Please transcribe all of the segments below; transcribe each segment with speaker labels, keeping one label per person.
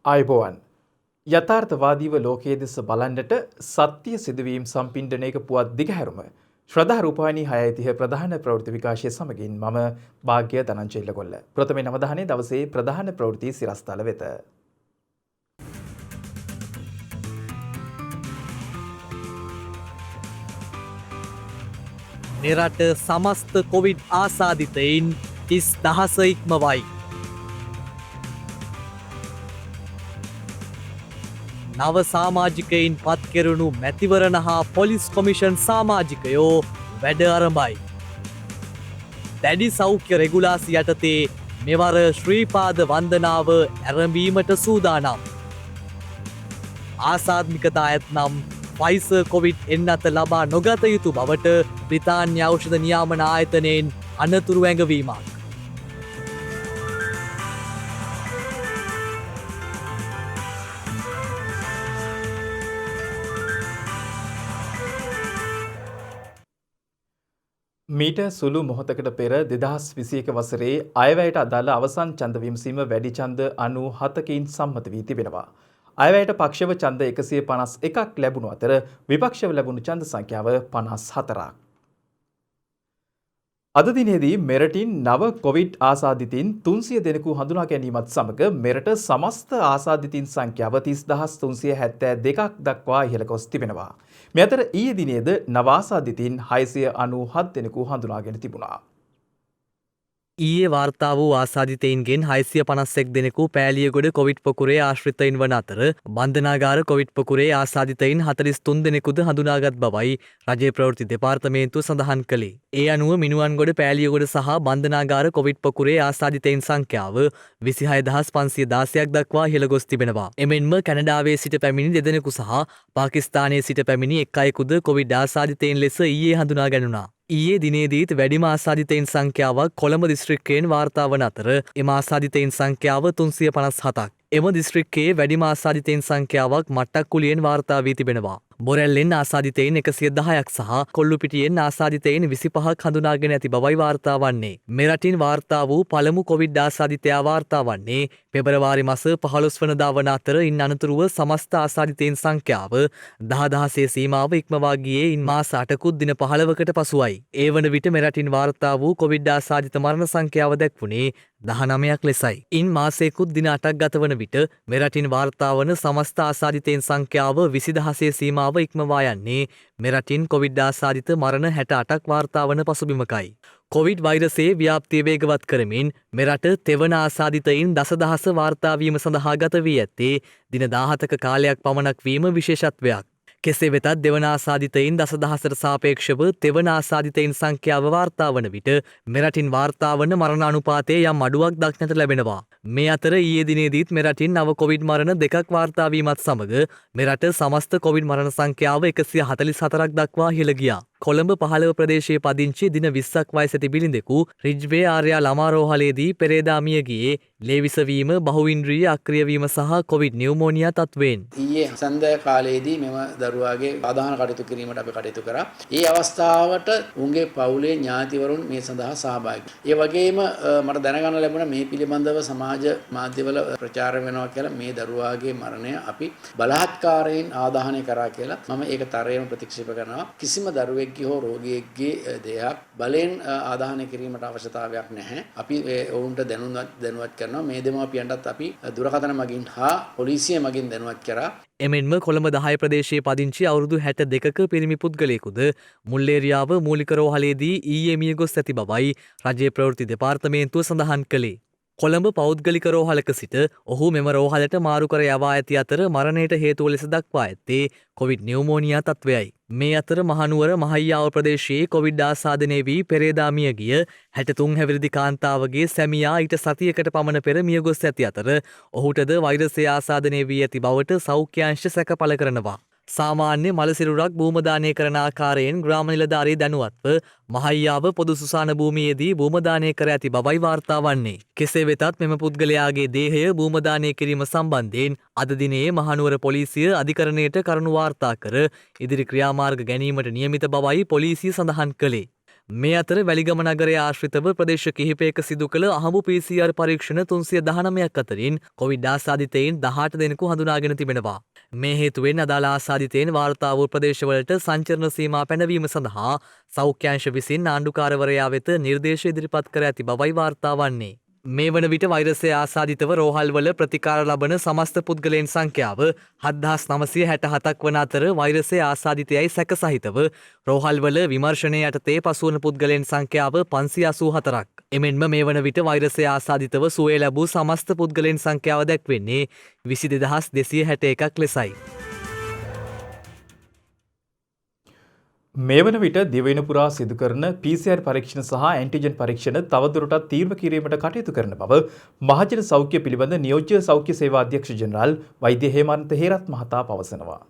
Speaker 1: ආයුබෝවන් යථාර්ථවාදීව ලෝකයේ දෙස බලන්නට සත්‍ය සිදුවීම් සම්පින්ඩනයක පුවත් දිගහැරුම ශ්‍රද්ධා රූපවාහිනී 6:30 ප්‍රධාන ප්‍රවෘත්ති විකාශය සමගින් මම භාග්‍ය ධනංජය ඉල්ලගොල්ල. ප්‍රථමයෙන් අවධානය දවසේ ප්‍රධාන ප්‍රවෘත්ති සිරස්තල වෙත.
Speaker 2: මෙරට සමස්ත කොවිඩ් ආසාදිතයින් 30,000 ඉක්මවයි. නව සාමාජිකයින් පත්කෙරුණු මැතිවරණ හා පොලිස් කොමිෂන් සාමාජිකයෝ වැඩ අරඹයි. දැඩි සෞඛ්‍ය රෙගුලාසි යටතේ මෙවර ශ්‍රීපාද වන්දනාව ඇරඹීමට සූදානම්. ආසාත්මිකතා ඇත්නම් ෆයිසර් කොවිඩ් එන්නත ලබා නොගත යුතු බවට බ්‍රිතාන්‍ය ඖෂධ නියාමන ආයතනයෙන් අනතුරු ඇඟවීමක්.
Speaker 1: මීට සුළු මොහොතකට පෙර 2021 වසරේ අයවැයට අදාළ අවසන් ඡන්ද විමසීම වැඩි ඡන්ද 97කින් සම්මත වී තිබෙනවා. අයවැයට පක්ෂව ඡන්ද 151ක් ලැබුණු අතර විපක්ෂව ලැබුණු ඡන්ද සංඛ්‍යාව 54ක්. අද දිනේදී මෙරටින් නව කොවිඩ් ආසාදිතින් 300 දෙනෙකු හඳුනා ගැනීමත් සමග මෙරට සමස්ත ආසාදිතින් සංඛ්‍යාව 30,372ක් දක්වා ඉහළ ගොස් තිබෙනවා. මේ අතර ඊයේ දිනේද නව ආසාදිතින් 697 දෙනෙකු හඳුනාගෙන තිබුණා.
Speaker 2: ඊයේ වාර්තා වූ ආසාදිතයින්ගෙන් 651 දෙනෙකු පෑලියගොඩ කොවිඩ් පොකුරේ ආශ්‍රිතයින් වන අතර බන්ධනාගාර කොවිඩ් පොකුරේ ආසාදිතයින් 43 දෙනෙකුද හඳුනාගත් බවයි රජයේ ප්‍රවෘත්ති දෙපාර්තමේන්තුව සඳහන් කළේ. ඒ අනුව මිනුවන්ගොඩ පෑලියගොඩ සහ බන්ධනාගාර කොවිඩ් පොකුරේ ආසාදිතයින් සංඛ්‍යාව 26516ක් දක්වා ඉහළ ගොස් තිබෙනවා. එමෙන්ම කැනඩාවේ සිට පැමිණි දෙදෙනෙකු සහ පාකිස්තානයේ සිට පැමිණි එක් අයෙකුද කොවිඩ් ආසාදිතයින් ලෙස ඊයේ හඳුනා ගැනුණා. ඊයේ දිනේදීත් වැඩිම ආසාදිතයින් සංඛ්‍යාවක් කොළඹ දිස්ත්‍රික්කයෙන් වාර්තා වන අතර එම ආසාදිතයින් සංඛ්‍යාව 357ක්. එම දිස්ත්‍රික්කයේ වැඩිම ආසාදිතයින් සංඛ්‍යාවක් මට්ටක්කුලියෙන් වාර්තා වී තිබෙනවා. බොරැල්ලෙන් ආසාදිතයින් 110ක් සහ කොල්ලුපිටියෙන් ආසාදිතයින් 25ක් හඳුනාගෙන ඇති බවයි වාර්තා වන්නේ. මෙරටින් වාර්තා වූ පළමු කොවිඩ් ආසාදිතයා වාර්තා වන්නේ පෙබරවාරි මාස 15 වනදා වන අතර ඉන් අනතුරුව සමස්ත ආසාදිතයින් සංඛ්‍යාව 10,000 සීමාව ඉක්මවා ගියේ ඉන් මාස 8කුත් දින 15කට පසුවයි. ඒ වන විට මෙරටින් වාර්තා වූ කොවිඩ් ආසාදිත මරණ සංඛ්‍යාව දැක්වුණේ 19ක් ලෙසයි. ඉන් මාසයකුත් දින 8ක් ගත වන විට මෙරටින් වාර්තා වන සමස්ත ආසාදිතයින් සංඛ්‍යාව 20,000 සීමාව ඉක්මවා යන්නේ මෙරටින් කොවිඩ් ආසාදිත මරණ 68ක් වාර්තා වන පසුබිමකයි. කොවිඩ් වෛරසයේ ව්‍යාප්තිය වේගවත් කරමින් මෙරට තෙවන ආසාදිතයින් දසදහස වාර්තා වීම සඳහා ගත වී ඇත්තේ දින 17ක කාලයක් පමණක් වීම විශේෂත්වයක්. කෙසේ වෙතත් දෙවන ආසාදිතයින් දසදහසට සාපේක්ෂව තෙවන ආසාදිතයින් සංඛ්‍යාව වාර්තා වන විට මෙරටින් වාර්තා වන මරණ අනුපාතයේ යම් අඩුවක් දක්නට ලැබෙනවා. මේ අතර ඊයේ දිනේදීත් මෙරටින් නව කොවිඩ් මරණ දෙකක් වාර්තා වීමත් සමග මෙරට සමස්ත කොවිඩ් මරණ සංඛ්‍යාව 144ක් දක්වා ඉහළ ගියා. කොළඹ 15 ප්‍රදේශයේ පදිංචි දින 20ක් වයස ඇති බිලිඳෙකු රිජ්වේ ආර්යා ළමාරෝහලේදී පෙරේදා මිය ගියේ ලේවිසවීම, බහුඉන්ද්‍රිය අක්‍රිය වීම සහ කොවිඩ් නියුමෝනියා තත්වයෙන්.
Speaker 3: ඊයේ සන්ධ්‍යා කාලයේදී මෙම දරුවාගේ ආදාහන කටයුතු කිරීමට අපි කටයුතු කරා. ඒ අවස්ථාවට උන්ගේ පවුලේ ඥාතිවරුන් මේ සඳහා සහභාගී. ඒ වගේම මට දැනගන්න ලැබුණා මේ පිළිබඳව සමාජ මාධ්‍යවල ප්‍රචාර වෙනවා කියලා මේ දරුවාගේ මරණය අපි බලහත්කාරයෙන් ආදාහනය කරා කියලා මම ඒක තරයේම ප්‍රතික්ෂේප කරනවා. කිසිම දරුවෙක් හෝ රෝගියෙක්ගේ දේහයක් බලෙන් ආදාහනය කිරීමට අවශ්‍යතාවයක් නැහැ. අපි ඔවුන්ට දැනුවත් කරනවා. මේ දෙමාපියන්ටත් අපි දුරකථන මගින් හා පොලිසිය මගින් දැනුවත් කරා.
Speaker 2: එමෙන්ම කොළඹ 10 ප්‍රදේශයේ පදිංචි අවුරුදු 62ක පිරිමි පුද්ගලයෙකුද මුල්ලේරියාව මූලික රෝහලේදී ඊයේ මිය ගොස් ඇති බවයි රජයේ ප්‍රවෘත්ති දෙපාර්තමේන්තුව සඳහන් කළේ. කොළඹ පෞද්ගලික රෝහලක සිට ඔහු මෙම රෝහලට මාරු කර යවා ඇති අතර මරණයට හේතුව ලෙස දක්වා ඇත්තේ කොවිඩ් නියුමෝනියා තත්වයයි. මේ අතර මහනුවර මහයියාව ප්‍රදේශයේ කොවිඩ් ආසාදනය වී පෙරේදා මිය ගිය 63 හැවිරිදි කාන්තාවගේ සැමියා ඊට සතියකට පමණ පෙර මිය ගොස් ඇති අතර ඔහුටද වෛරසය ආසාදනය වී ඇති බවට සෞඛ්‍යාංශ සැක පළ කරනවා. සාමාන්‍ය මලසිරුරක් භූමදානය කරන ආකාරයෙන් ග්‍රාම නිලධාරී දැනුවත්ව මහයියාව පොදු සුසාන භූමියේදී භූමදානය කර ඇති බවයි වාර්තා වන්නේ. කෙසේ වෙතත් මෙම පුද්ගලයාගේ දේහය භූමදානය කිරීම සම්බන්ධයෙන් අද දිනේ මහනුවර පොලිසිය අධිකරණයට කරුණු වාර්තා කර ඉදිරි ක්‍රියාමාර්ග ගැනීමට නියමිත බවයි පොලිසිය සඳහන් කළේ. මේ අතර වැලිගම නගරය ආශ්‍රිතව ප්‍රදේශ කිහිපයක සිදු කළ අහඹු PCR පරීක්ෂණ 319ක් අතරින් කොවිඩ් ආසාදිතයින් 18 දෙනෙකු හඳුනාගෙන තිබෙනවා. මේ හේතුවෙන් අදාළ ආසාදිතයින් වාර්තා වූ ප්‍රදේශවලට සංචරණ සීමා පැනවීම සඳහා සෞඛ්‍යාංශ විසින් ආණ්ඩුකාරවරයා වෙත නිර්දේශ ඉදිරිපත් කර ඇති බවයි වාර්තා වන්නේ. මේ වන විට වෛරසය ආසාදිතව රෝහල්වල ප්‍රතිකාර ලබන සමස්ත පුද්ගලයන් සංඛ්‍යාව 7967ක් වන අතර වෛරසය ආසාදිතයයි සැක සහිතව රෝහල්වල විමර්ශනය යටතේ පසුවන පුද්ගලයන් සංඛ්‍යාව 584ක්. එමෙන්ම මේ වන විට වෛරසය ආසාදිතව සුවය ලැබූ සමස්ත පුද්ගලයන් සංඛ්‍යාව දැක්වෙන්නේ 22261ක් ලෙසයි.
Speaker 1: මේ වන විට දිවයින පුරා සිදු කරන PCR පරීක්ෂණ සහ ඇන්ටිජන් පරීක්ෂණ තවදුරටත් තීව්‍ර කිරීමට කටයුතු කරන බව මහජන සෞඛ්‍ය පිළිබඳ නියෝජ්‍ය සෞඛ්‍ය සේවා අධ්‍යක්ෂ ජෙනරාල් වෛද්‍ය හේමන්ත හේරත් මහතා පවසනවා.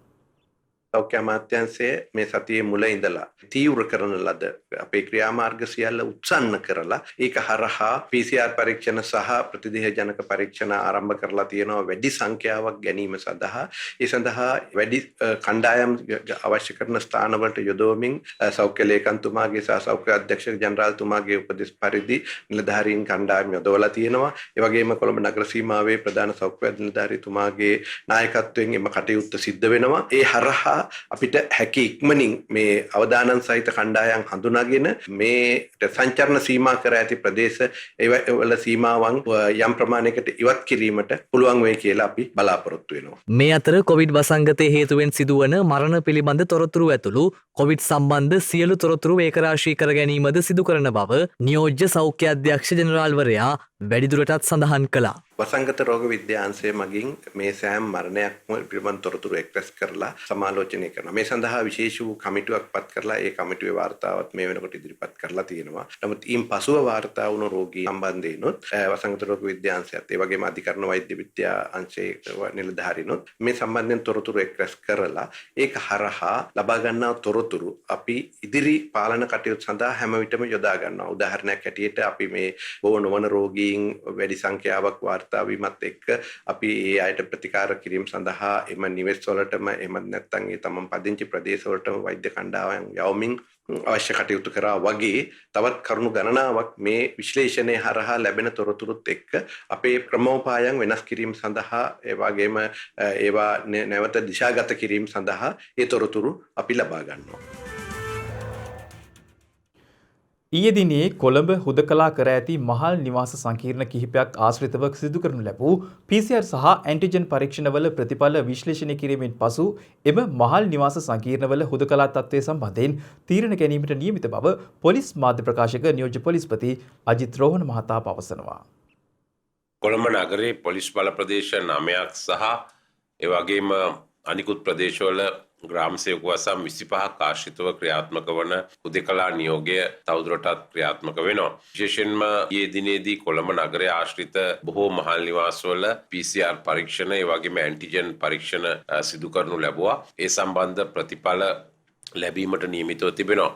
Speaker 4: සෞඛ්‍ය අමාත්‍යාංශයේ මේ සතියේ මුල ඉඳලා තීව්‍ර කරන ලද අපේ ක්‍රියාමාර්ග සියල්ල උත්සන්න කරලා ඒක හරහා PCR පරීක්ෂණ සහ ප්‍රතිදේහ ජනක පරීක්ෂණ ආරම්භ කරලා තියෙනවා වැඩි සංඛ්‍යාවක් ගැනීම සඳහා. ඒ සඳහා වැඩි කණ්ඩායම් අවශ්‍ය කරන ස්ථානවලට යොදවමින් සෞඛ්‍ය ලේකම්තුමාගේ සහ සෞඛ්‍ය අධ්‍යක්ෂක ජනරාල්තුමාගේ උපදෙස් පරිදි නිලධාරීන් කණ්ඩායම් යොදවලා තියෙනවා. ඒ වගේම කොළඹ නගර සීමාවේ ප්‍රධාන සෞඛ්‍ය නිලධාරීතුමාගේ නායකත්වයෙන් එම කටයුත්ත සිද්ධ වෙනවා. ඒ හරහා අපිට හැකි ඉක්මනින් මේ අවදානම් සහිත කණ්ඩායම් හඳුනාගෙන මේ සංචරණ සීමා කර ඇති ප්‍රදේශ ඒවල සීමාවන් යම් ප්‍රමාණයකට ඉවත් කිරීමට පුළුවන් වෙයි කියලා අපි බලාපොරොත්තු වෙනවා.
Speaker 2: මේ අතර කොවිඩ් වසංගතයේ හේතුවෙන් සිදුවන මරණ පිළිබඳ තොරතුරු ඇතුළු කොවිඩ් සම්බන්ධ සියලු තොරතුරු ඒකරාශී කර ගැනීමද සිදු කරන බව නියෝජ්‍ය සෞඛ්‍ය අධ්‍යක්ෂ ජෙනරාල්වරයා වැඩිදුරටත් සඳහන් කළා.
Speaker 4: වසංගත රෝග විද්‍යාංශය මගින් මේ සෑම මරණයක්ම පිළිබඳ තොරතුරු එක්රැස් කරලා සමාලෝචනය කරනවා. මේ සඳහා විශේෂ වූ කමිටුවක් පත් කරලා ඒ කමිටුවේ වාර්තාවත් මේ වෙනකොට ඉදිරිපත් කරලා තියෙනවා. නමුත් ඊන් පසුව වාර්තා වුණු රෝගී සම්බන්ධයෙන්ොත් වසංගත රෝග විද්‍යාංශයත් ඒ වගේම අධිකරණ වෛද්‍ය විද්‍යා අංශයේ නිලධාරීනොත් මේ සම්බන්ධයෙන් තොරතුරු එක්රැස් කරලා ඒක හරහා ලබා ගන්නා තොරතුරු අපි ඉදිරි පාලන කටයුතු සඳහා හැම විටම යොදා ගන්නවා. උදාහරණයක් ඇටියට අපි මේ බෝ නොවන රෝගීන් වැඩි සංඛ්‍යාවක් වාර්තා වීමත් එක්ක අපි ඒ අයට ප්‍රතිකාර කිරීම සඳහා එම නිවෙස් වලටම එහෙම නැත්නම් ඒ තමන් පදිංචි ප්‍රදේශ වලටම වෛද්‍ය කණ්ඩායම් යවමින් අවශ්‍ය කටයුතු කරා වගේ තවත් කරුණු ගණනාවක් මේ විශ්ලේෂණය හරහා ලැබෙන තොරතුරුත් එක්ක අපේ ක්‍රමෝපායන් වෙනස් කිරීම සඳහා ඒ වගේම ඒවා නැවත දිශාගත කිරීම සඳහා ඒ තොරතුරු අපි ලබා ගන්නවා.
Speaker 1: ඊයේ දිනේ කොළඹ හුදකලා කර ඇති මහල් නිවාස සංකීර්ණ කිහිපයක් ආශ්‍රිතව සිදු කරනු ලැබූ PCR සහ ඇන්ටිජන් පරීක්ෂණවල ප්‍රතිඵල විශ්ලේෂණය කිරීමෙන් පසු එම මහල් නිවාස සංකීර්ණවල හුදකලා තත්ත්වය සම්බන්ධයෙන් තීරණ ගැනීමට නියමිත බව පොලිස් මාධ්‍ය ප්‍රකාශක නියෝජ්‍ය පොලිස්පති අජිත් රෝහණ මහතා පවසනවා.
Speaker 5: කොළඹ නගරේ පොලිස් බල ප්‍රදේශ 9ක් සහ ඒ වගේම අනිකුත් ප්‍රදේශවල ග්‍රාම සේවක වසම් 25ක් ආශ්‍රිතව ක්‍රියාත්මක වන හුදෙකලා නියෝගය තවදුරටත් ක්‍රියාත්මක වෙනවා. විශේෂයෙන්ම ඊයේ දිනේදී කොළඹ නගරයේ ආශ්‍රිත බොහෝ මහල් නිවාසවල PCR පරීක්ෂණ ඒ වගේම ඇන්ටිජන් පරීක්ෂණ සිදු කරනු ලැබුවා. ඒ සම්බන්ධ ප්‍රතිඵල ලැබීමට නියමිතව තිබෙනවා.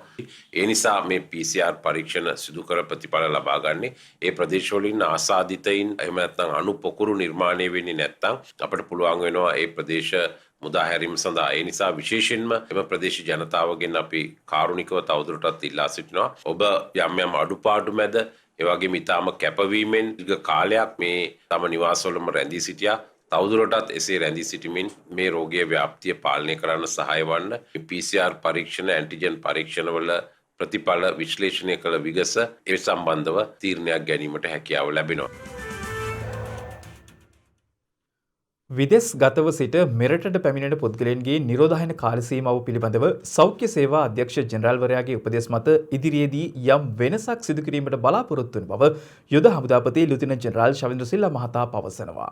Speaker 5: ඒ නිසා මේ PCR පරීක්ෂණ සිදු කර ප්‍රතිඵල ලබා ගන්නේ ඒ ප්‍රදේශවලින් ආසාදිතයින් එහෙම නැත්නම් අණු පොකුරු නිර්මාණය වෙන්නේ නැත්නම් අපිට පුළුවන් වෙනවා ඒ ප්‍රදේශ මුදා හැරීම සඳහා. ඒ නිසා විශේෂයෙන්ම එම ප්‍රදේශ ජනතාවගෙන් අපි කාරුණිකව තවදුරටත් ඉල්ලා සිටිනවා. ඔබ යම් යම් අඩුපාඩු මැද ඒ වගේම ඊටාම කැපවීමෙන් දීර්ඝ කාලයක් මේ තම නිවාසවලම රැඳී සිටියා. තවදුරටත් එසේ රැඳී සිටීමෙන් මේ රෝගයේ ව්‍යාප්තිය පාලනය කරන්න සහාය වන්න PCR පරීක්ෂණ ඇන්ටිජන් පරීක්ෂණවල ප්‍රතිඵල විශ්ලේෂණය කළ විගස ඒ සම්බන්ධව තීරණයක් ගැනීමට හැකියාව ලැබෙනවා.
Speaker 1: විදෙස් ගතව සිට මෙරටට පැමිණෙන පුද්ගලයන්ගේ නිරෝධායන කාල සීමාව පිළිබඳව සෞඛ්‍ය සේවා අධ්‍යක්ෂ ජෙනරාල්වරයාගේ උපදෙස් මත ඉදිරියේදී යම් වෙනසක් සිදු කිරීමට බලාපොරොත්තු වන බව යුද හමුදාපති ලුතිනන්ට් ජෙනරාල් ශවින්ද්‍ර සිල්වා මහතා පවසනවා.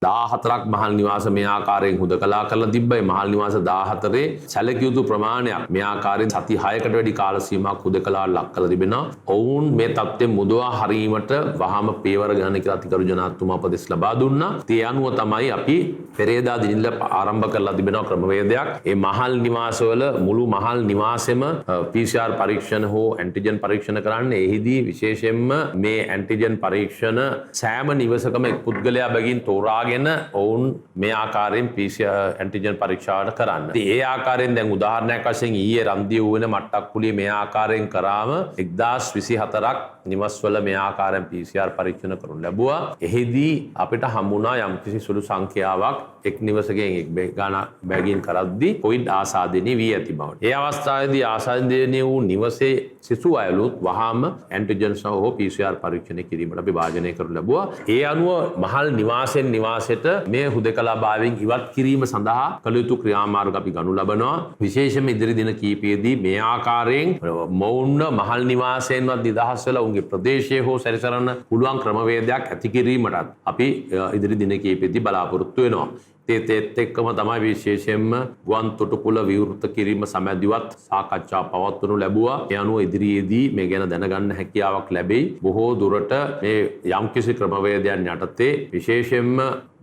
Speaker 6: 14ක් මහල් නිවාස මේ ආකාරයෙන් හුදකලා කරලා තිබ්බයි. මහල් නිවාස 14 සැලකිය යුතු ප්‍රමාණයක් මේ ආකාරයෙන් සති 6කට වැඩි කාල සීමාවක් හුදකලා ලක් කරලා තිබෙනවා. ඔවුන් මේ තත්ත්වෙන් මුදවා හරීමට වහාම පේවර ගන්න කියලා අතිකරු ජනාධිපතිතුමා උපදෙස් ලබා දුන්නා. ඒ අනුව තමයි අපි පෙරේදා දිනවල ආරම්භ කරලා තිබෙනවා ක්‍රමවේදයක්. මේ මහල් නිවාසවල මුළු මහල් නිවාසෙම PCR පරීක්ෂණ හෝ ඇන්ටිජන් පරීක්ෂණ කරන්න. එහිදී විශේෂයෙන්ම මේ ඇන්ටිජන් පරීක්ෂණ සෑම නිවසකම එක් පුද්ගලයා බැගින් තෝරා බලාගෙන ඔවුන් මේ ආකාරයෙන් PCR ඇන්ටිජන් පරීක්ෂාවට කරන්න. ඉතින් ඒ ආකාරයෙන් දැන් උදාහරණයක් වශයෙන් ඊයේ රන්දිය වුණ මට්ටක්කුලිය මේ ආකාරයෙන් කරාම 1024ක් නිවස්වල මේ ආකාරයෙන් PCR පරීක්ෂණ කරනු ලැබුවා. එහිදී අපිට හම්බුණා යම්කිසි සුළු සංඛ්‍යාවක් එක් නිවසකින් එක් බැගින් කරද්දී කොවිඩ් ආසාදනය වී ඇති බවට. ඒ අවස්ථාවේදී ආසාදනය වූ නිවසේ සිසු අයලුත් වහාම ඇන්ටිජන් සහ PCR පරීක්ෂණය කිරීමට අපි වාජනය කරනු ලැබුවා. ඒ අනුව මහල් නිවාසෙන් නිවාසයට මේ හුදකලාභාවයෙන් ඉවත් කිරීම සඳහා කළ යුතු ක්‍රියාමාර්ග අපි ගනු ලබනවා. විශේෂයෙන්ම ඉදිරි දින කිහිපයේදී මේ ආකාරයෙන් මොවුන් මහල් නිවාසයෙන්වත් නිදහස් වෙලා උන්ගේ ප්‍රදේශයේ හෝ සැරිසරන පුළුවන් ක්‍රමවේදයක් ඇති කිරීමටත් අපි ඉදිරි දින කිහිපයේදී බලාපොරොත්තු වෙනවා. ඒත් එක්කම තමයි විශේෂයෙන්ම ගුවන් තොටුපොළ විවෘත කිරීම සමැදිවත් සාකච්ඡා පවත්වනු ලැබුවා. ඒ අනුව ඉදිරියේදී මේ ගැන දැනගන්න හැකියාවක් ලැබෙයි. බොහෝ දුරට මේ යම්කිසි ක්‍රමවේදයන් යටතේ විශේෂයෙන්ම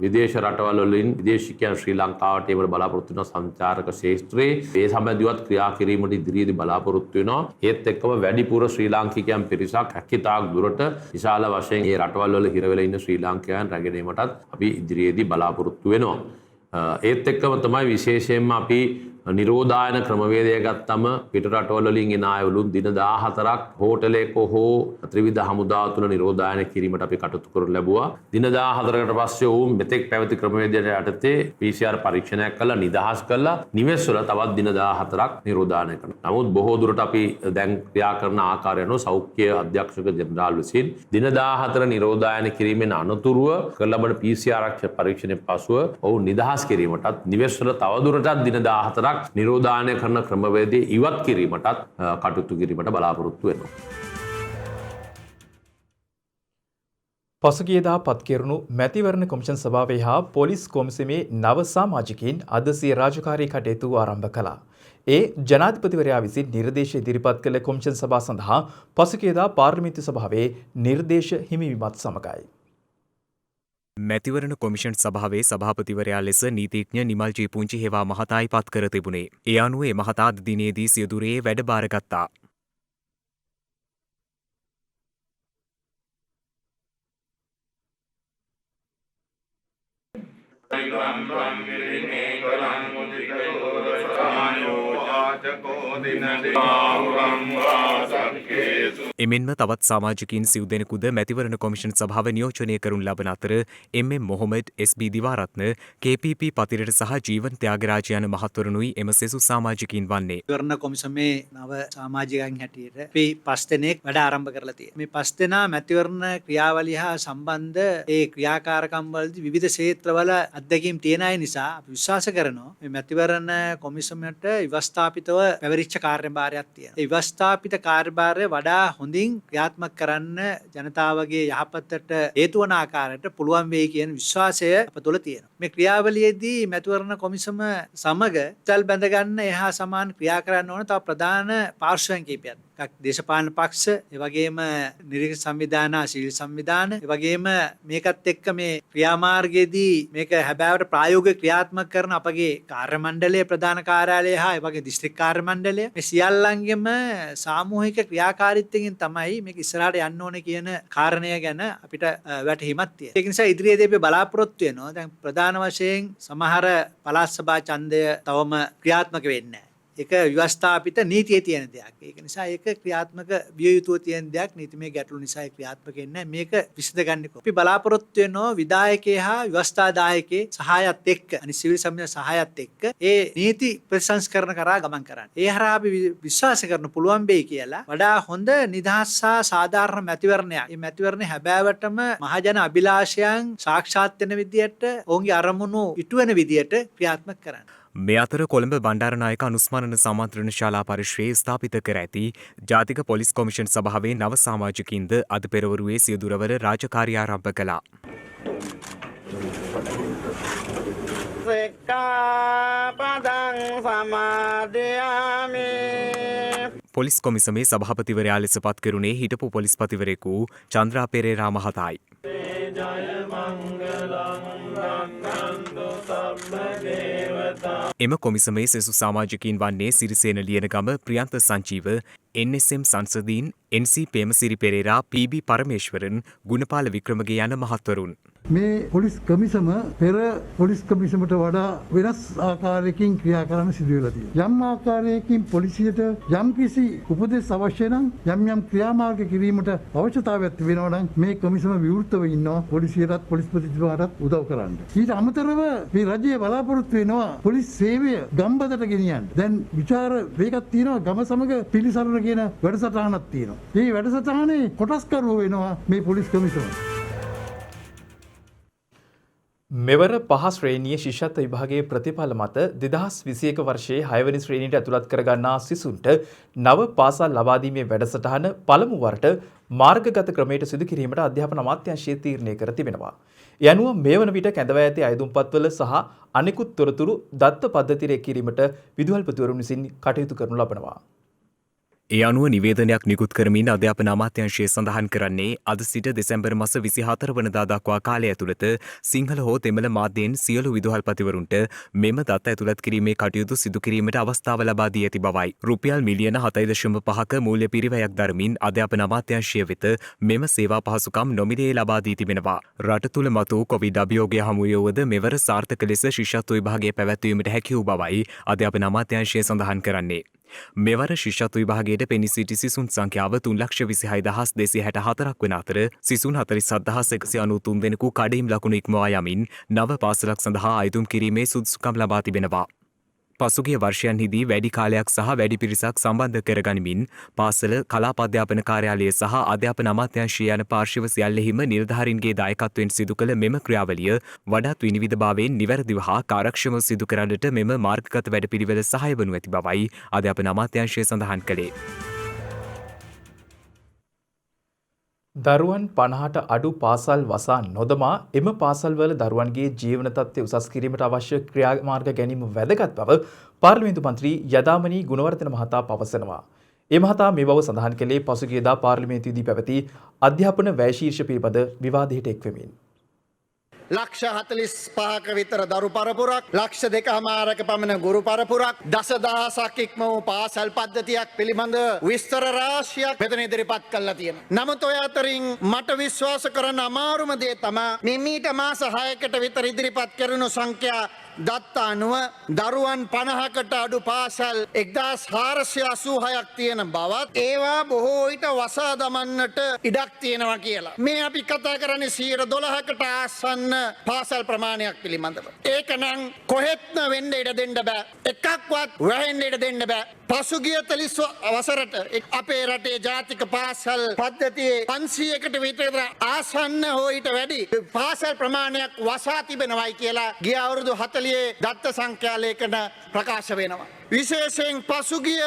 Speaker 6: විදේශ රටවල් වලින් විදේශිකයන් ශ්‍රී ලංකාවට ඒවට බලාපොරොත්තු වෙන සංචාරක ශාස්ත්‍රයේ මේ සමැදිවත් ක්‍රියා කිරීමට ඉදිරියේදී බලාපොරොත්තු වෙනවා. ඒත් එක්කම වැඩිපුර ශ්‍රී ලාංකිකයන් පිරිසක් හැකියතාක් දුරට විශාල වශයෙන් මේ රටවල් වල හිර වෙලා ඉන්න ශ්‍රී ලාංකිකයන් රැගෙනීමටත් අපි ඉදිරියේදී බලාපොරොත්තු වෙනවා. ඒත් එක්කම තමයි විශේෂයෙන්ම අපි නිරෝධායන ක්‍රමවේදය ගත්තම පිට රටවල් වලින් එන අයවලුන් දින 14ක් හෝටලයක හෝ ත්‍රිවිධ හමුදාව තුළ නිරෝධායන කිරීමට අපි කටයුතු කරනු ලැබුවා. දින 14කට පස්සේ වුන් මෙතෙක් පැවති ක්‍රමවේදයට යටතේ PCR පරීක්ෂණයක් කළා නිදහස් කළා නිවෙස් වල තවත් දින 14ක් නිරෝධායන කරනවා. නමුත් බොහෝ දුරට අපි දැන් ක්‍රියා කරන ආකාරය අනුව සෞඛ්‍ය අධ්‍යක්ෂක ජෙනරාල් විසින් දින 14 නිරෝධායන කිරීමෙන් අනතුරුව කළ ලබන PCR පරීක්ෂණයෙන් පසුව ඔවුන් නිදහස් කිරීමටත් නිවෙස් වල තවදුරටත් දින 14ක් නිරෝධායනය කරන ක්‍රමවේදය ඉවත් කිරීමටත් කටයුතු කිරීමට බලාපොරොත්තු වෙනවා.
Speaker 1: පසුගියදා පත්කෙරුණු මැතිවරණ කොමිෂන් සභාවේ හා පොලිස් කොමිසමේ නව සමාජිකයින් අද සිය රාජකාරී කටයුතු ආරම්භ කළා. ඒ ජනාධිපතිවරයා විසින් නිර්දේශ ඉදිරිපත් කළ කොමිෂන් සභා සඳහා පසුගියදා පාර්ලිමේන්තු සභාවේ නිර්දේශ හිමිවීමත් සමගයි.
Speaker 7: මැතිවරණ කොමිෂන් සභාවේ සභාපතිවරයා ලෙස නීතිඥ නිමල් ජීපුංචි හේවා මහතායි පත් කර තිබුණේ. ඒ අනුව ඒ මහතා අද දිනේදී සියදුරේ වැඩභාර ගත්තා. එමෙන්ම තවත් සමාජිකින් සිව් දෙනෙකුද මැතිවරණ කොමිෂන් සභාව නියෝජනය කරනු ලබන අතර එම්.එම්. මොහොමඩ් එස්.බී. දිවාරත්න KPP පතිරට සහ ජීවන් ත්‍යාගරාජ යන මහත්වරුනුයි එම සෙසු සමාජිකින් වන්නේ.
Speaker 8: මැතිවරණ කොමිසමේ නව සමාජිකයන් හැටියට අපි 5 දෙනෙක් වැඩ ආරම්භ කරලා තියෙනවා. මේ 5 දෙනා මැතිවරණ ක්‍රියාවලිය හා සම්බන්ධ ඒ ක්‍රියාකාරකම් වලදී විවිධ ක්ෂේත්‍රවල අත්දැකීම් තියෙන අය නිසා අපි විශ්වාස කරනවා මේ මැතිවරණ කොමිසමට ව්‍යවස්ථාපිතව පැවරිච්ච කාර්යභාරයක් තියෙනවා. ඒ ව්‍යවස්ථාපිත කාර්යභාරය වඩා හොඳින් ක්‍රියාත්මක කරන්න ජනතාවගේ යහපතට හේතු වන ආකාරයට පුළුවන් වෙයි කියන විශ්වාසය අප තුළ තියෙනවා. මේ ක්‍රියාවලියේදී මැතිවරණ කොමිසම සමග තල් බැඳ ගන්න එහා සමාන ක්‍රියා කරන්න ඕන තව ප්‍රධාන පාර්ශ්වයන් කිහිපයක්. දේශපාලන පක්ෂ, ඒ වගේම නිරීක්ෂණ සංවිධාන, ශීල සංවිධාන, ඒ වගේම මේකත් එක්ක මේ ක්‍රියාමාර්ගයේදී මේක හැබෑවට ප්‍රායෝගික ක්‍රියාත්මක කරන අපගේ කාර්ය මණ්ඩලයේ ප්‍රධාන කාර්යාලය හා ඒ වගේ දිස්ත්‍රික් කාර්ය මණ්ඩලය මේ සියල්ලන්ගෙම සාමූහික ක්‍රියාකාරීත්වයෙන් තමයි මේක ඉස්සරහට යන්න ඕනේ කියන කාරණය ගැන අපිට වැටහීමක් තියෙනවා. ඒක නිසා ඉදිරියේදී අපි බලාපොරොත්තු වෙනවා දැන් ප්‍රධාන වශයෙන් සමහර පළාත් සභා ඡන්දය තවම ක්‍රියාත්මක වෙන්නේ නැහැ. ඒක ව්‍යවස්ථාපිත නීතියේ තියෙන දෙයක්. ඒක නිසා ඒක ක්‍රියාත්මක විය යුතුව තියෙන දෙයක්. නීතිමය ගැටලු නිසා ඒක ක්‍රියාත්මක වෙන්නේ නැහැ. මේක විසඳගන්නේ කොහොමද? අපි බලාපොරොත්තු වෙනවා විධායකයේ හා ව්‍යවස්ථාදායකයේ සහායත් එක්ක අනිත් සිවිල් සමිතියේ සහායත් එක්ක ඒ නීති ප්‍රතිසංස්කරණ කරා ගමන් කරන්න. ඒ හරහා අපි විශ්වාස කරන්න පුළුවන් වෙයි කියලා වඩා හොඳ නිදහස් සහ සාධාරණ මැතිවරණයක්. මේ මැතිවරණය හැබෑවටම මහජන අභිලාෂයන් සාක්ෂාත් වෙන විදියට ඔවුන්ගේ අරමුණු ඉටු වෙන විදියට ක්‍රියාත්මක කරන්න.
Speaker 7: මේ අතර කොළඹ බණ්ඩාරනායක අනුස්මරණ සාමන්ත්‍රණ ශාලා පරිශ්‍රයේ ස්ථාපිත කර ඇති ජාතික පොලිස් කොමිෂන් සභාවේ නව සමාජිකින්ද අද පෙරවරුවේ සියදුරවර රාජකාරී ආරම්භ කළා. පොලිස් කොමිසමේ සභාපතිවරයා ලෙස පත් කෙරුණේ හිටපු පොලිස්පතිවරයෙකු චන්ද්‍රා පෙරේරා මහතායි. එම කොමිසමේ සෙසු සාමාජිකයින් වන්නේ Sirisena ලියනගම Priyantha Sanjeewa, NSM සංසදීන්, NC Pemasiri Perera, PB පරමේශ්වරන්, Gunapala Wickramage යන මහත්වරුන්.
Speaker 9: මේ පොලිස් කමිසම පෙර පොලිස් කමිසමට වඩා වෙනස් ආකාරයකින් ක්‍රියා කරන්න සිදු වෙලා තියෙනවා. යම් ආකාරයකින් පොලිසියට යම් කිසි උපදෙස් අවශ්‍ය නම් යම් ක්‍රියාමාර්ග කිරීමට අවශ්‍යතාවයක් තිබෙනවා නම් මේ කමිසම විවෘතව ඉන්නවා පොලිසියටත් පොලිස්පතිතුමාටත් උදව් කරන්න. ඊට අමතරව මේ රජය බලාපොරොත්තු වෙනවා පොලිස් සේවය ගම්බදට ගෙනියන්න. දැන් විචාර වේගයක් තියෙනවා ගම සමග පිළිසරණ කියන වැඩසටහනක් තියෙනවා. මේ වැඩසටහනේ කොටස්කරුවෝ වෙනවා මේ පොලිස් කමිසම.
Speaker 1: මෙවර පහ ශ්‍රේණිය ශිෂ්‍යත්ව විභාගයේ ප්‍රතිඵල මත 2021 වර්ෂයේ 6 වෙනි ශ්‍රේණියට ඇතුළත් කරගන්නා සිසුන්ට නව පාසල් ලබා දීමේ වැඩසටහන පළමු වරට මාර්ගගත ක්‍රමයට සිදු කිරීමට අධ්‍යාපන අමාත්‍යාංශය තීරණය කර තිබෙනවා. ඒ අනුව මේ වන විට කැඳවා ඇති අයදුම්පත්වල සහ අනෙකුත් තොරතුරු දත්ත පද්ධතියට කිරීමට විදුහල්පතිවරුන් විසින් කටයුතු කරනු ලබනවා.
Speaker 7: ඒ අනුව නිවේදනයක් නිකුත් කරමින් අධ්‍යාපන අමාත්‍යාංශය සඳහන් කරන්නේ අද සිට දෙසැම්බර් මාස 24 වනදා දක්වා කාලය ඇතුළත සිංහල හෝ දෙමළ මාධ්‍යයෙන් සියලු විදුහල්පතිවරුන්ට මෙම දත්ත ඇතුළත් කිරීමේ කටයුතු සිදු කිරීමට අවස්ථාව ලබා දී ඇති බවයි. රුපියල් මිලියන 7.5ක මූල්‍ය පිරිවැයක් දරමින් අධ්‍යාපන අමාත්‍යාංශය වෙත මෙම සේවා පහසුකම් නොමිලේ ලබා දී තිබෙනවා. රට තුළ මතු කොවිඩ් අභියෝගය හමුවුවද මෙවර සාර්ථක ලෙස ශිෂ්‍යත්ව විභාගය පැවැත්වීමට හැකි වූ බවයි අධ්‍යාපන අමාත්‍යාංශය සඳහන් කරන්නේ. මෙවර ශිෂ්‍යත්ව විභාගයට පෙනී සිටි සිසුන් සංඛ්‍යාව 3,26,264ක් වන අතර සිසුන් 47,193 දෙනෙකු කඩඉම් ලකුණු ඉක්මවා යමින් නව පාසලක් සඳහා අයදුම් කිරීමේ සුදුසුකම් ලබා තිබෙනවා. පසුගිය වර්ෂයන්හිදී වැඩි කාලයක් සහ වැඩි පිරිසක් සම්බන්ධ කරගනිමින් පාසල කලාප අධ්‍යාපන කාර්යාලය සහ අධ්‍යාපන අමාත්‍යාංශය යන පාර්ශ්ව සියල්ලෙහිම නිලධාරීන්ගේ දායකත්වයෙන් සිදු කළ මෙම ක්‍රියාවලිය වඩාත් විනිවිදභාවයෙන් නිවැරදිව හා කාර්යක්ෂමව සිදු කරන්නට මෙම මාර්ගගත වැඩපිළිවෙල සහාය වනු ඇති බවයි අධ්‍යාපන අමාත්‍යාංශය සඳහන් කළේ.
Speaker 1: දරුවන් 50ට අඩු පාසල් වසා නොදමා එම පාසල්වල දරුවන්ගේ ජීවන තත්ත්වය උසස් කිරීමට අවශ්‍ය ක්‍රියාමාර්ග ගැනීම වැදගත් බව පාර්ලිමේන්තු මන්ත්‍රී යදාමනී ගුණවර්ධන මහතා පවසනවා. ඒ මහතා මේ බව සඳහන් කළේ පසුගියදා පාර්ලිමේන්තුවේදී පැවති අධ්‍යාපන වැය ශීර්ෂ පිළිබඳ විවාදයට එක්වෙමින්.
Speaker 10: ලක්ෂ 45ක විතර දරු පරපුරක්, ලක්ෂ 2.5ක පමණ ගුරු පරපුරක්, දසදහසක් ඉක්ම වූ පාසල් පද්ධතියක් පිළිබඳ විස්තර රාශියක් මෙතන ඉදිරිපත් කළා තියෙනවා. නමුත් ඔය අතරින් මට විශ්වාස කරන්න අමාරුම දේ තමයි මේ මීට මාස 6කට විතර ඉදිරිපත් කරන සංඛ්‍යා දත්ත අනුව දරුවන් 50කට අඩු පාසල් 1486ක් තියෙන බවත් ඒවා බොහෝ විට වසා දමන්නට ඉඩක් තියෙනවා කියලා. මේ අපි කතා කරන්නේ 12%කට ආසන්න පාසල් ප්‍රමාණයක් පිළිබඳව. ඒක නම් කොහෙත්ම වෙන්න ඉඩ දෙන්න බෑ. එකක්වත් වැහෙන්න ඉඩ දෙන්න බෑ. පසුගිය 30 වසරට අපේ රටේ ජාතික පාසල් පද්ධතියේ 500කට විතර ආසන්න හෝ ඊට වැඩි පාසල් ප්‍රමාණයක් වසා තිබෙනවයි කියලා ගිය අවුරුදු 40 දත්ත සංඛ්‍යාලේඛන ප්‍රකාශ වෙනවා. විශේෂයෙන් පසුගිය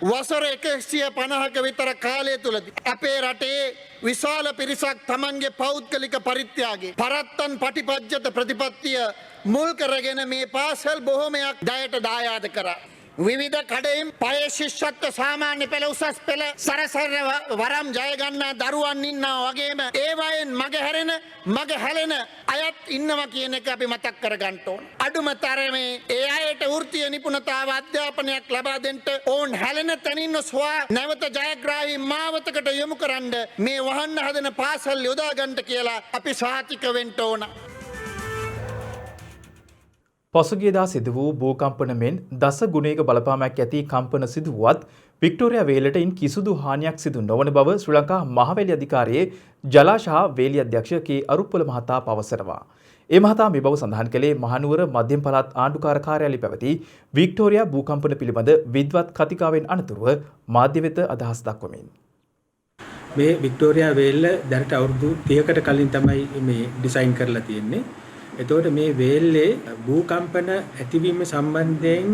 Speaker 10: වසර 150ක විතර කාලය තුලදී අපේ රටේ විශාල පිරිසක් තමන්ගේ පෞද්ගලික පරිත්‍යාගයේ පරත්තන් පටිපජ්ජත ප්‍රතිපත්තිය මුල් කරගෙන මේ පාසල් බොහෝමයක් දයට දායාද කරා. විවිධ කඩයිම් පයේ ශිෂ්‍යත්ව සාමාන්‍ය පෙළ උසස් පෙළ සරසර වරම් ජය ගන්නා දරුවන් ඉන්නවා වගේම ඒවායෙන් මග හැලෙන අයත් ඉන්නවා කියන එක අපි මතක් කරගන්න ඕන. අඩුම තරමේ ඒ අයට වෘත්තීය නිපුණතාව අධ්‍යාපනයක් ලබා දෙන්න ඕන් හැලෙන තැනින් සොයා නැවත ජයග්‍රාහී මාවතකට යොමු කරන්න මේ වහන්න හදන පාසල් යොදා ගන්න කියලා අපි සහතික වෙන්න ඕන.
Speaker 1: පසුගියදා සිදු වූ භූකම්පන මෙන් දස ගුණයක බලපාමක් ඇති කම්පන සිදුවත් වික්ටෝරියා වේලට ඉන් කිසිදු හානියක් සිදු නොවන බව ශ්‍රී ලංකා මහවැලි අධිකාරියේ ජලාශ හා වේලි අධ්‍යක්ෂ කේ අරුප්පල මහතා පවසනවා. ඒ මහතා මේ බව සඳහන් කළේ මහනුවර මධ්‍යම පළාත් ආණ්ඩුකාර කාර්යාලයේ පැවති වික්ටෝරියා භූකම්පන පිළිබඳ විද්වත් කතිකාවෙන් අනතුරුව මාධ්‍ය වෙත අදහස් දක්වමින්.
Speaker 11: මේ වික්ටෝරියා වේල්ල දැනට අවුරුදු 30කට කලින් තමයි මේ ඩිසයින් කරලා තියෙන්නේ. එතකොට මේ වේල්ලේ භූකම්පන ඇතිවීම සම්බන්ධයෙන්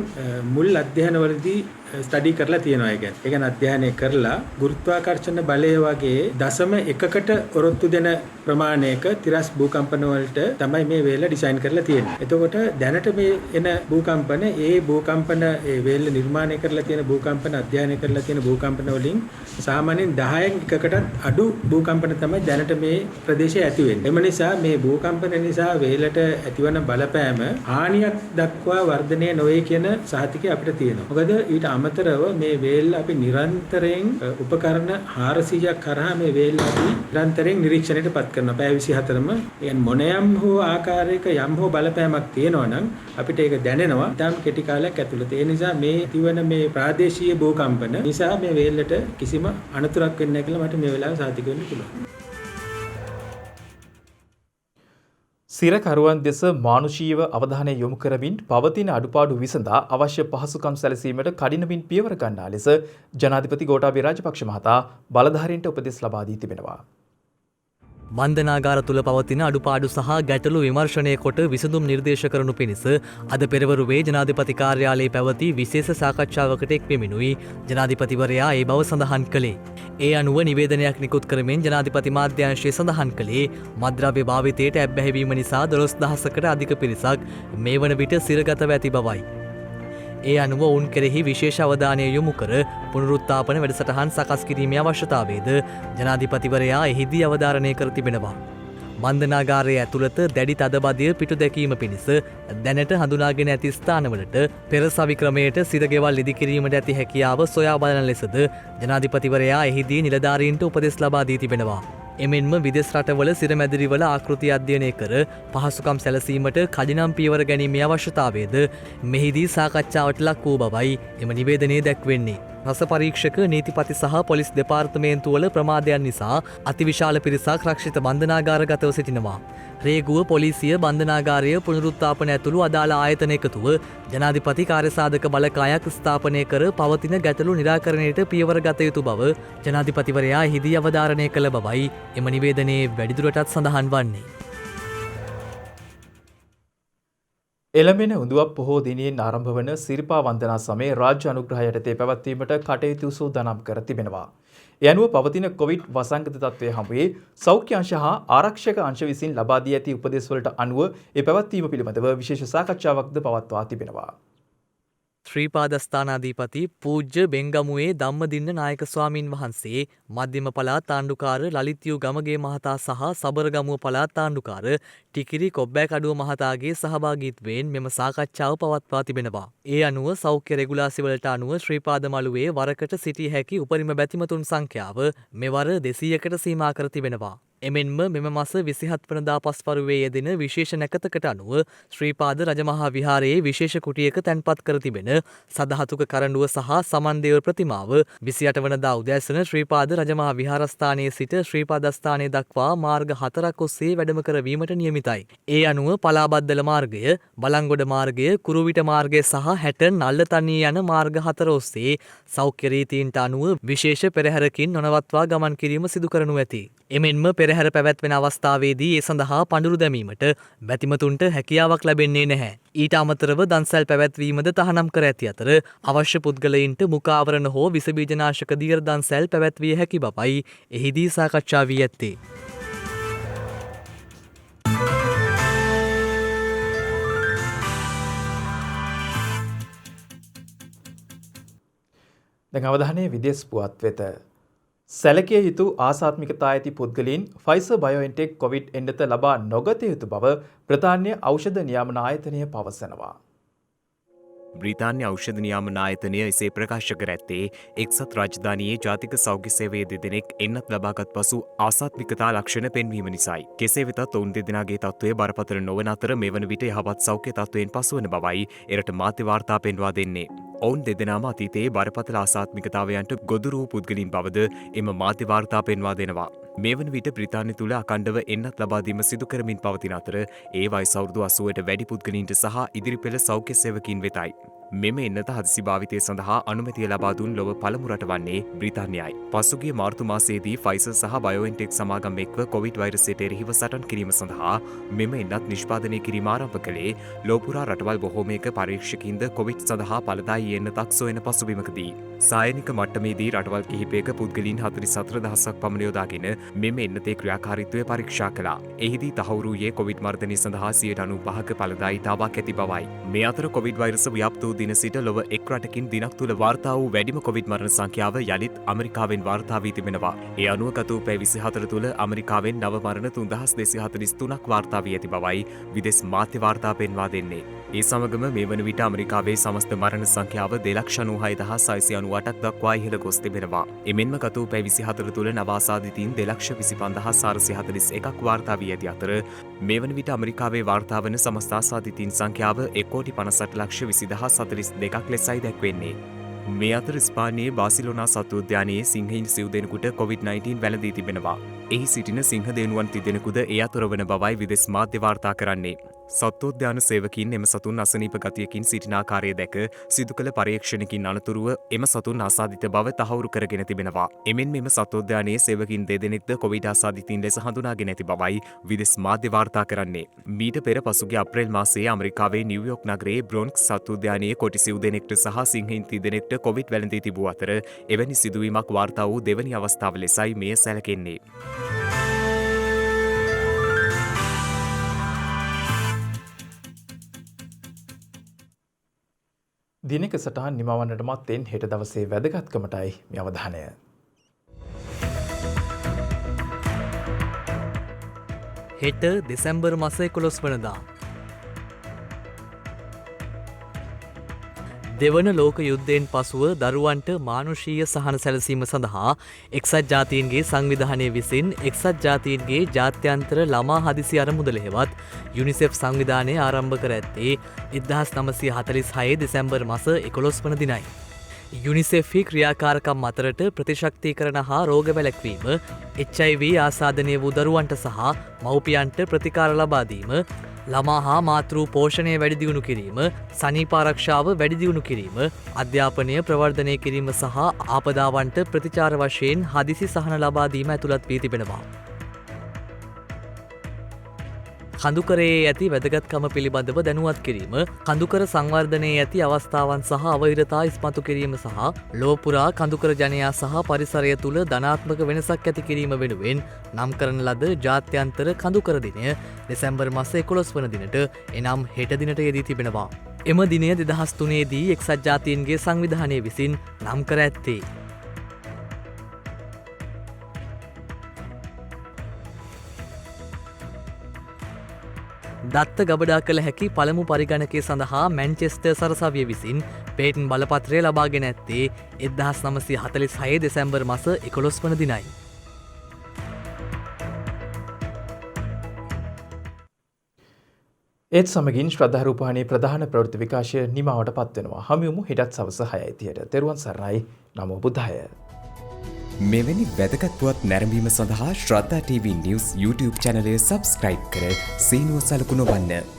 Speaker 11: මුල් අධ්‍යයනවලදී ස්ටඩි කරලා තියෙනවා. ඒ කියන්නේ අධ්‍යයනය කරලා ගුරුත්වාකර්ෂණ බලය වගේ 0.1කට ඔරොත්තු දෙන ප්‍රමාණයක තිරස් භූකම්පන වලට තමයි මේ වේල්ල ඩිසයින් කරලා තියෙන්නේ. එතකොට දැනට මේ එන භූකම්පන ඒ වේල්ල නිර්මාණය කරලා තියෙන භූකම්පන අධ්‍යයනය කරලා තියෙන භූකම්පන වලින් සාමාන්‍යයෙන් 10න් එකකටත් අඩු භූකම්පන තමයි දැනට මේ ප්‍රදේශයේ ඇති වෙන්නේ. එම නිසා මේ භූකම්පන නිසා වේල්ල වේල්ලට ඇතිවන බලපෑම හානියක් දක්වා වර්ධනය නොවේ කියන සහතිකය අපිට තියෙනවා. මොකද ඊට අමතරව මේ වේල්ල අපි නිරන්තරයෙන් උපකරණ 400ක් කරා මේ වේල්ල අපි නිරන්තරයෙන් නිරීක්ෂණයට පත් කරනවා. පැය 24ම يعني මොනයම් හෝ ආකාරයක යම් හෝ බලපෑමක් තියෙනවා නම් අපිට ඒක දැනෙනවා ඉතාම කෙටි කාලයක් ඇතුළත. ඒ නිසා මේ ඇතිවන මේ ප්‍රාදේශීය භූකම්පන නිසා මේ වේල්ලට කිසිම අනතුරක් වෙන්නේ නැහැ කියලා මට මේ වෙලාවේ සාතික වෙන්න පුළුවන්.
Speaker 1: සිරකරුවන් දෙස මානුෂීව අවධානය යොමු කරමින් පවතින අඩුපාඩු විසඳා අවශ්‍ය පහසුකම් සැලසීමට කඩිනමින් පියවර ගන්නා ලෙස ජනාධිපති ගෝඨාභය රාජපක්ෂ මහතා බලධාරීන්ට උපදෙස් ලබා දී තිබෙනවා.
Speaker 2: බන්ධනාගාර තුළ පවතින අඩුපාඩු සහ ගැටලු විමර්ශනය කොට විසඳුම් නිර්දේශ කරනු පිණිස අද පෙරවරුවේ ජනාධිපති කාර්යාලයේ පැවති විශේෂ සාකච්ඡාවකට එක් වෙමිනුයි ජනාධිපතිවරයා ඒ බව සඳහන් කළේ. ඒ අනුව නිවේදනයක් නිකුත් කරමින් ජනාධිපති මාධ්‍යංශය සඳහන් කළේ මද්‍රව්‍ය භාවිතයට ඇබ්බැහිවීම නිසා 12,000කට අධික පිරිසක් මේ වන විට සිරගතව ඇති බවයි. ඒ අනුව ඔවුන් කෙරෙහි විශේෂ අවධානය යොමු කර පුනරුත්ථාපන වැඩසටහන් සකස් කිරීමේ අවශ්‍යතාවයද ජනාධිපතිවරයා එහිදී අවධාරණය කර තිබෙනවා. බන්ධනාගාරයේ ඇතුළත දැඩි තදබදය පිටු දැකීම පිණිස දැනට හඳුනාගෙන ඇති ස්ථානවලට පෙර සවික්‍රමයට සිරගෙවල් ඉදිකිරීමට ඇති හැකියාව සොයා බලන ලෙසද ජනාධිපතිවරයා එහිදී නිලධාරීන්ට උපදෙස් ලබා දී තිබෙනවා. එමෙන්ම විදෙස් රටවල සිරමැදිරිවල ආකෘති අධ්‍යයනය කර පහසුකම් සැලසීමට කඩිනම් පියවර ගැනීමේ අවශ්‍යතාවයද මෙහිදී සාකච්ඡාවට ලක් වූ බවයි එම නිවේදනයේ දැක්වෙන්නේ. රස පරීක්ෂක නීතිපති සහ පොලිස් දෙපාර්තමේන්තුවල ප්‍රමාදයන් නිසා අතිවිශාල පිරිසක් රක්ෂිත බන්ධනාගාරගතව සිටිනවා. රේගුව පොලිසිය බන්ධනාගාරය පුනරුත්ථාපන ඇතුළු අදාළ ආයතන එකතුව ජනාධිපති කාර්යසාධක බලකායක් ස්ථාපනය කර පවතින ගැටලු නිරාකරණයට පියවර ගත යුතු බව ජනාධිපතිවරයා එහිදී අවධාරණය කළ බවයි එම නිවේදනයේ වැඩිදුරටත් සඳහන් වන්නේ.
Speaker 1: එළඹෙන උඳුවප් පොහෝ දිනයෙන් ආරම්භ වන සිරිපා වන්දනා සමය රාජ්‍ය අනුග්‍රහය යටතේ පැවැත්වීමට කටයුතු සූදානම් කර තිබෙනවා. ඒ අනුව පවතින කොවිඩ් වසංගත තත්ත්වය හමුවේ සෞඛ්‍ය අංශ හා ආරක්ෂක අංශ විසින් ලබා දී ඇති උපදෙස් වලට අනුව ඒ පැවැත්වීම පිළිබඳව විශේෂ සාකච්ඡාවක්ද පවත්වා තිබෙනවා.
Speaker 2: ශ්‍රීපාදස්ථානාධිපති පූජ්‍ය බෙංගමුවේ ධම්මදින්න නායක ස්වාමින් වහන්සේ මධ්‍යම පළාත් ආණ්ඩුකාර ලලිත්යු ගමගේ මහතා සහ සබරගමුව පළාත් ආණ්ඩුකාර ටිකිරි කොබ්බෑකඩුව මහතාගේ සහභාගීත්වයෙන් මෙම සාකච්ඡාව පවත්වා තිබෙනවා. ඒ අනුව සෞඛ්‍ය රෙගුලාසිවලට අනුව ශ්‍රීපාද මළුවේ වරකට සිටිය හැකි උපරිම බැතිමතුන් සංඛ්‍යාව මෙවර 200කට සීමා කර තිබෙනවා. එමෙන්ම මෙම මස 27 වනදා පස්වරුවේ යෙදෙන විශේෂ නැකතකට අනුව ශ්‍රීපාද රජමහා විහාරයේ විශේෂ කුටියක තැන්පත් කර තිබෙන සදහතුක කරඬුව සහ සමන්දේව ප්‍රතිමාව 28 වනදා උදෑසන ශ්‍රීපාද රජමහා විහාරස්ථානයේ සිට ශ්‍රීපාදස්ථානය දක්වා මාර්ග 4ක් ඔස්සේ වැඩම කරවීමට නියමිතයි. ඒ අනුව පලාබද්දල මාර්ගය, බලංගොඩ මාර්ගය, කුරුවිට මාර්ගය සහ හැටන් නල්ලතනිය යන මාර්ග 4 ඔස්සේ සෞඛ්‍ය රීතීන්ට අනුව විශේෂ පෙරහැරකින් නොනවත්වා ගමන් කිරීම සිදු කරනු ඇති. එමෙන්ම පෙරහැර පැවැත්වෙන අවස්ථාවේදී ඒ සඳහා පඳුරු දැමීමට බැතිමතුන්ට හැකියාවක් ලැබෙන්නේ නැහැ. ඊට අමතරව දන්සැල් පැවැත්වීමද තහනම් කර ඇති අතර අවශ්‍ය පුද්ගලයින්ට මුඛාවරණ හෝ විස බීජනාශක දියර දන්සැල් පැවැත්විය හැකි බවයි එහිදී සාකච්ඡා වී ඇත්තේ.
Speaker 1: දැන් අවධානය විදේශ පුවත් වෙත. සැලකිය යුතු ආසාත්මිකතා ඇති පුද්ගලයන් ෆයිසර් බයෝඑන්ටෙක් කොවිඩ් එන්නත ලබා නොගත යුතු බව බ්‍රිතාන්‍ය ඖෂධ නියාමන ආයතනය පවසනවා.
Speaker 7: බ්‍රිතාන්‍ය ඖෂධ නියාමන ආයතනය එසේ ප්‍රකාශ කර ඇත්තේ එක්සත් රාජධානියේ ජාතික සෞඛ්‍ය සේවයේ දෙදෙනෙක් එන්නත් ලබාගත් පසු ආසාත්මිකතා ලක්ෂණ පෙන්වීම නිසායි. කෙසේ වෙතත් ඔවුන් දෙදෙනාගේ තත්ත්වය බරපතල නොවන අතර මෙවන විට යහපත් සෞඛ්‍ය තත්ත්වයෙන් පසුවන බවයි එරට මාධ්‍ය වාර්තා පෙන්වා දෙන්නේ. ඔවුන් දෙදෙනාම අතීතයේ බරපතල ආසාත්මිකතාවයන්ට ගොදුරු වූ පුද්ගලින් බවද එම මාධ්‍ය වාර්තා පෙන්වා දෙනවා. මේ වන විට බ්‍රිතාන්‍ය තුළ අඛණ්ඩව එන්නත් ලබා දීම සිදු කරමින් පවතින අතර ඒ වයස අවුරුදු 80ට වැඩි පුද්ගලයින්ට සහ ඉදිරි පෙළ සෞඛ්‍ය සේවකීන් වෙතයි. මෙම එන්නත හදිසි භාවිතය සඳහා අනුමැතිය ලබා දුන් ලොව පළමු රට වන්නේ බ්‍රිතාන්‍යයි. පසුගිය මාර්තු මාසයේදී ෆයිසර් සහ බයෝඑන්ටෙක් සමාගම් එක්ව කොවිඩ් වෛරසයට එරෙහිව සටන් කිරීම සඳහා මෙම එන්නත් නිෂ්පාදනය කිරීම ආරම්භ කළේ ලෝපුරා රටවල් බොහෝමයක පරීක්ෂකින්ද කොවිඩ් සඳහා ඵලදායී එන්නතක් සොයන පසුබිමකදී. සායනික මට්ටමේදී රටවල් කිහිපයක පුද්ගලීන් 44,000ක් පමණ යොදාගෙන මෙම එන්නතේ ක්‍රියාකාරීත්වය පරීක්ෂා කළා. එහිදී තහවුරු වූයේ කොවිඩ් මර්ධනය සඳහා 95%ක ඵලදායීතාවක් ඇති බවයි. මේ අතර කොවිඩ් වෛරස ව්‍යාප්ත වූ දින සිට ලොව එක් රටකින් දිනක් තුළ වාර්තා වූ වැඩිම කොවිඩ් මරණ සංඛ්‍යාව යළිත් ඇමරිකාවෙන් වාර්තා වී තිබෙනවා. ඒ අනුව ගත වූ පැය 24 තුළ ඇමරිකාවෙන් නව මරණ 3243ක් වාර්තා වී ඇති බවයි විදෙස් මාධ්‍ය වාර්තා පෙන්වා දෙන්නේ. ඒ සමගම මේ වන විට ඇමරිකාවේ සමස්ත මරණ සංඛ්‍යාව 2,96,698ක් දක්වා ඉහළ ගොස් තිබෙනවා. එමෙන්ම ගත වූ පැය 24 තුළ නව ආසාදිතයින් 2,25,441ක් වාර්තා වී ඇති අතර මේ වන විට ඇමරිකාවේ වාර්තා වන සමස්ත ආසාදිතයින් සංඛ්‍යාව 1,58,42,042ක් ලෙසයි දැක්වෙන්නේ. මේ අතර ස්පානයේ බාසිලෝනා සත්ව උද්‍යානයේ සිංහයින් සිව් දෙනෙකුට COVID-19 වැළඳී තිබෙනවා. එහි සිටින සිංහ දෙනුවන් තිදෙනෙකුද ඒ අතර වන බවයි විදෙස් මාධ්‍ය වාර්තා කරන්නේ. සත්වෝද්‍යාන සේවකින් එම සතුන් අසනීප ගතියකින් සිටින ආකාරය දැක සිදු කළ පරීක්ෂණකින් අනතුරුව එම සතුන් ආසාදිත බව තහවුරු කරගෙන තිබෙනවා. එමෙන් මෙම සත්වෝද්‍යානයේ සේවකින් දෙදෙනෙක්ද කොවිඩ් ආසාදිතයින් ලෙස හඳුනාගෙන ඇති බවයි විදෙස් මාධ්‍ය වාර්තා කරන්නේ. මීට පෙර පසුගිය අප්‍රේල් මාසයේ ඇමරිකාවේ නිව්යෝක් නගරයේ බ්‍රොන්ක්ස් සත්වෝද්‍යානයේ කොටි සිව් දෙනෙක්ට සහ සිංහයින් තිදෙනෙක්ට කොවිඩ් වැළඳී තිබූ අතර එවැනි සිදුවීමක් වාර්තා වූ දෙවැනි අවස්ථාව ලෙසයි මෙය සැලකෙන්නේ.
Speaker 1: දිනක සටහන් නිමවන්නට මත්තෙන් හෙට දවසේ වැදගත්කමටයි මේ අවධානය.
Speaker 2: හෙට දෙසැම්බර් මස 11 වනදා දෙවන ලෝක යුද්ධයෙන් පසුව දරුවන්ට මානුෂීය සහන සැලසීම සඳහා එක්සත් ජාතීන්ගේ සංවිධානය විසින් එක්සත් ජාතීන්ගේ ජාත්‍යන්තර ළමා හදිසි අරමුදල හෙවත් යුනිසෙෆ් සංවිධානය ආරම්භ කර ඇත්තේ 1946 දෙසැම්බර් මස 11 වන දිනයි. යුනිසෙෆ්හි ක්‍රියාකාරකම් අතරට ප්‍රතිශක්තිකරණ හා රෝග වැළැක්වීම, HIV ආසාදනය වූ දරුවන්ට සහ මව්පියන්ට ප්‍රතිකාර ලබාදීම, ළමා හා මාතෘ පෝෂණය වැඩිදියුණු කිරීම, සනීපාරක්ෂාව වැඩිදියුණු කිරීම, අධ්‍යාපනය ප්‍රවර්ධනය කිරීම සහ ආපදාවන්ට ප්‍රතිචාර වශයෙන් හදිසි සහන ලබාදීම ඇතුළත් වී තිබෙනවා. කඳුකරයේ ඇති වැදගත්කම පිළිබඳව දැනුවත් කිරීම, කඳුකර සංවර්ධනයේ ඇති අවස්ථාවන් සහ අවහිරතා ඉස්මතු කිරීම සහ ලෝපුරා කඳුකර ජනයා සහ පරිසරය තුළ ධනාත්මක වෙනසක් ඇති කිරීම වෙනුවෙන් නම් කරන ලද ජාත්‍යන්තර කඳුකර දිනය දෙසැම්බර් මස 11 වන දිනට එනම් හෙට දිනට යෙදී තිබෙනවා. එම දිනය 2003 දී එක්සත් ජාතීන්ගේ සංවිධානය විසින් නම් කර ඇත්තේ. දත්ත ගබඩා කළ හැකි පළමු පරිගණකය සඳහා මැන්චෙස්ටර් සරසවිය විසින් පේටන් බලපත්‍රය ලබාගෙන ඇත්තේ 1946 දෙසැම්බර් මස 11 වන දිනයි.
Speaker 1: ඒත් සමගින් ශ්‍රද්ධාරූපවාහිනී ප්‍රධාන ප්‍රවෘත්ති විකාශය නිමාවට පත්වෙනවා. හමුවෙමු හෙටත් සවස 6:30ට. තෙරුවන් සරණයි. නමෝ බුද්ධාය.
Speaker 7: මෙවැනි වැදගත් පුවත් නැරඹීම සඳහා ශ්‍රද්ධා TV News YouTube channel එක subscribe කර සීනුව සලකුණ වන්න.